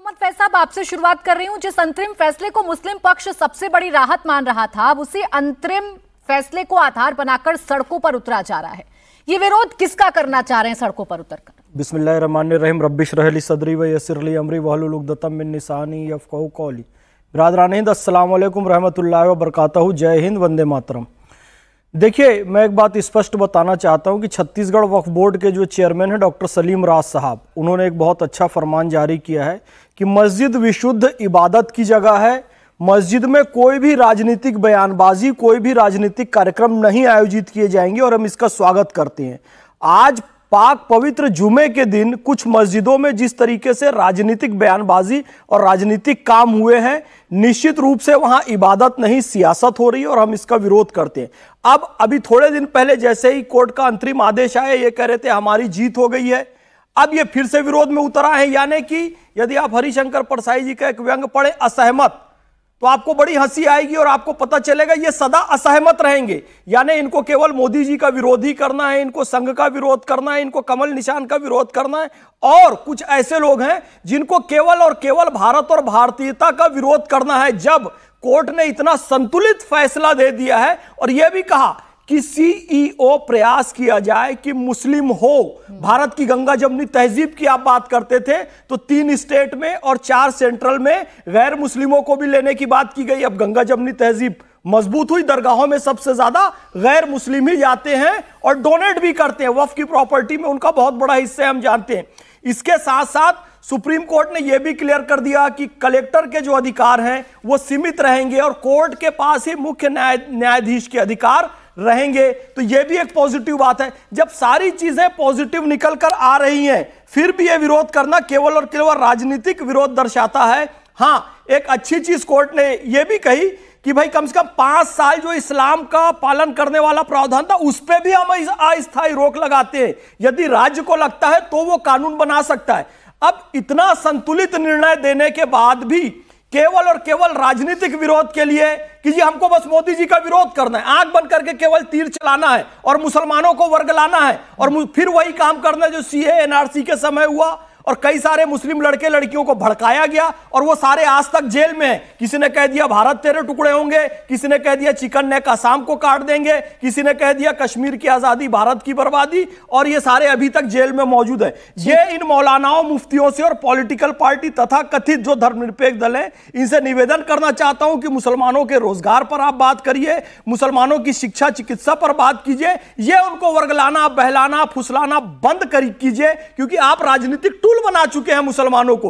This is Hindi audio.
मोहम्मद फैज साहब, आपसे शुरुआत कर रही हूं। जिस अंतरिम फैसले को मुस्लिम पक्ष सबसे बड़ी राहत मान रहा था, अब उसी अंतरिम फैसले को आधार बनाकर सड़कों पर उतरा जा रहा है। ये विरोध किसका करना चाह रहे हैं सड़कों पर उतरकर? बिस्मिल्लाहिर्रहमानिर्रहीम, रब्बिश रहली सदरी व यस्सिर ली अमरी वहलुल उक़दतम मिन लिसानी यफ़क़हू क़ौली। बिरादरान हिंद, अस्सलामु अलैकुम रहमतुल्लाहि व बरकातहू। जय हिंद, वंदे मातरम। देखिए, मैं एक बात स्पष्ट बताना चाहता हूं कि छत्तीसगढ़ वक्फ बोर्ड के जो चेयरमैन हैं डॉक्टर सलीम राज साहब, उन्होंने एक बहुत अच्छा फरमान जारी किया है कि मस्जिद विशुद्ध इबादत की जगह है। मस्जिद में कोई भी राजनीतिक बयानबाजी, कोई भी राजनीतिक कार्यक्रम नहीं आयोजित किए जाएंगे और हम इसका स्वागत करते हैं। आज पाक पवित्र जुमे के दिन कुछ मस्जिदों में जिस तरीके से राजनीतिक बयानबाजी और राजनीतिक काम हुए हैं, निश्चित रूप से वहां इबादत नहीं सियासत हो रही है और हम इसका विरोध करते हैं। अब अभी थोड़े दिन पहले जैसे ही कोर्ट का अंतरिम आदेश आया, ये कह रहे थे हमारी जीत हो गई है। अब ये फिर से विरोध में उतरा है। यानी कि यदि आप हरिशंकर परसाई जी का एक व्यंग पढ़े असहमत, तो आपको बड़ी हंसी आएगी और आपको पता चलेगा ये सदा असहमत रहेंगे। यानी इनको केवल मोदी जी का विरोध ही करना है, इनको संघ का विरोध करना है, इनको कमल निशान का विरोध करना है। और कुछ ऐसे लोग हैं जिनको केवल और केवल भारत और भारतीयता का विरोध करना है। जब कोर्ट ने इतना संतुलित फैसला दे दिया है और यह भी कहा कि सीईओ प्रयास किया जाए कि मुस्लिम हो। भारत की गंगा जमुनी तहजीब की आप बात करते थे तो 3 स्टेट में और 4 सेंट्रल में गैर मुस्लिमों को भी लेने की बात की गई। अब गंगा जमुनी तहजीब मजबूत हुई, दरगाहों में सबसे ज्यादा गैर मुस्लिम ही जाते हैं और डोनेट भी करते हैं। वक्फ की प्रॉपर्टी में उनका बहुत बड़ा हिस्सा हम जानते हैं। इसके साथ साथ सुप्रीम कोर्ट ने यह भी क्लियर कर दिया कि कलेक्टर के जो अधिकार हैं वो सीमित रहेंगे और कोर्ट के पास ही मुख्य न्यायाधीश के अधिकार रहेंगे। तो यह भी एक पॉजिटिव बात है। जब सारी चीजें पॉजिटिव निकल कर आ रही हैं, फिर भी यह विरोध करना केवल और केवल राजनीतिक विरोध दर्शाता है। हां, एक अच्छी चीज कोर्ट ने यह भी कही कि भाई कम से कम 5 साल जो इस्लाम का पालन करने वाला प्रावधान था, उस पर भी हम अस्थायी रोक लगाते हैं। यदि राज्य को लगता है तो वो कानून बना सकता है। अब इतना संतुलित निर्णय देने के बाद भी केवल और केवल राजनीतिक विरोध के लिए कि जी हमको बस मोदी जी का विरोध करना है, आंख बंद करके केवल तीर चलाना है और मुसलमानों को वर्गलाना है और फिर वही काम करना है जो सीए एनआरसी के समय हुआ और कई सारे मुस्लिम लड़के लड़कियों को भड़काया गया और वो सारे आज तक जेल में हैं। किसी ने कह दिया भारत तेरे टुकड़े होंगे, किसी ने कह दिया चिकन नेक असम को काट देंगे, किसी ने कह दिया कश्मीर की आजादी भारत की बर्बादी, और ये सारे अभी तक जेल में मौजूद है। ये इन मौलानाओं, मुफ्तियों से और पॉलिटिकल पार्टी तथा कथित जो धर्मनिरपेक्ष दल है, इनसे निवेदन करना चाहता हूं कि मुसलमानों के रोजगार पर आप बात करिए, मुसलमानों की शिक्षा चिकित्सा पर बात कीजिए। ये उनको वर्गलाना, बहलाना, फुसलाना बंद कीजिए, क्योंकि आप राजनीतिक टूल बना चुके हैं मुसलमानों को।